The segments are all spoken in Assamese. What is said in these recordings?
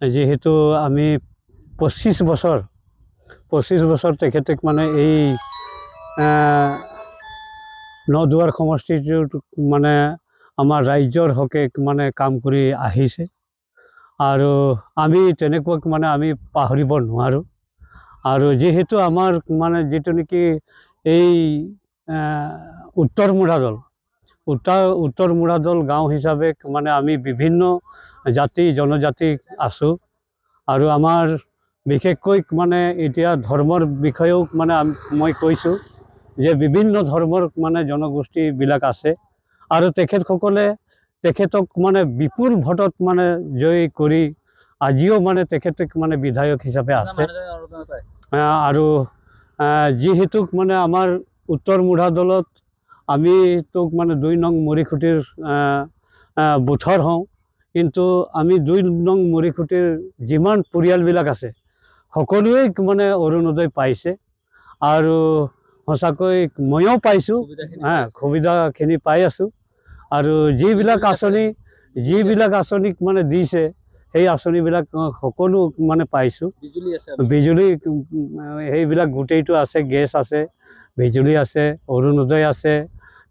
যেহেতু আমি 25 বছৰ তেখেতক মানে এই নদুৱাৰ সমষ্টিটোত মানে আমাৰ ৰাইজৰ হকে মানে কাম কৰি আহিছে আৰু আমি তেনেকুৱাক মানে আমি পাহৰিব নোৱাৰোঁ। আৰু যেহেতু আমাৰ মানে যিটো নেকি এই উত্তৰ মুৰাদল গাঁও হিচাপে মানে আমি বিভিন্ন জাতি জনজাতি আছোঁ আৰু আমাৰ বিশেষকৈ মানে এতিয়া ধৰ্মৰ বিষয়েও মানে মই কৈছোঁ যে বিভিন্ন ধৰ্মৰ মানে জনগোষ্ঠীবিলাক আছে আৰু তেখেতক মানে বিপুল ভোটত মানে জয় কৰি আজিও মানে তেখেতক মানে বিধায়ক হিচাপে আছে। আৰু যিহেতু মানে আমাৰ উত্তৰ মুৰাদলত আমি তোক মানে 2 নং মৰিখুটিৰ বুথৰ হওঁ, কিন্তু আমি 2 নং মৰিখুটিৰ যিমান পৰিয়ালবিলাক আছে সকলোৱে মানে অৰুণোদয় পাইছে আৰু সঁচাকৈ ময়ো পাইছোঁ, সুবিধাখিনি পাই আছোঁ। আৰু যিবিলাক আঁচনিক মানে দিছে সেই আঁচনিবিলাক সকলো মানে পাইছোঁ। বিজুলী সেইবিলাক গোটেইটো আছে, গেছ আছে, বিজুলী আছে, অৰুণোদয় আছে,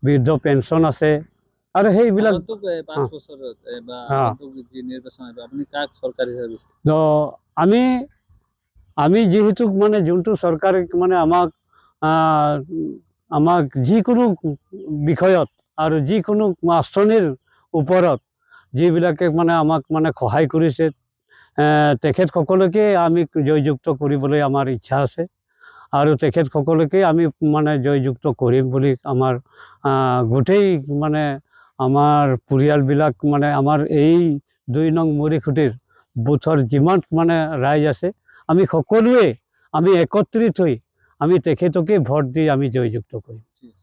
বৃদ্ধ পেঞ্চন আছে আৰু সেইবিলাক আমি যেহেতু মানে যোনটো চৰকাৰে মানে আমাক যিকোনো বিষয়ত আৰু যিকোনো আঁচনিৰ ওপৰত যিবিলাকে মানে আমাক মানে সহায় কৰিছে তেখেতসকলকে আমি জয়যুক্ত কৰিবলৈ আমাৰ ইচ্ছা আছে আৰু তেখেতসকলকে আমি মানে জয়যুক্ত কৰিম বুলি আমাৰ গোটেই মানে আমাৰ পৰিয়ালবিলাক মানে আমাৰ এই 2 নং মৰিখুটিৰ বুথৰ যিমান মানে ৰাইজ আছে আমি সকলোৱে আমি একত্ৰিত হৈ আমি তেখেতকে ভোট দি আমি জয়যুক্ত কৰিম।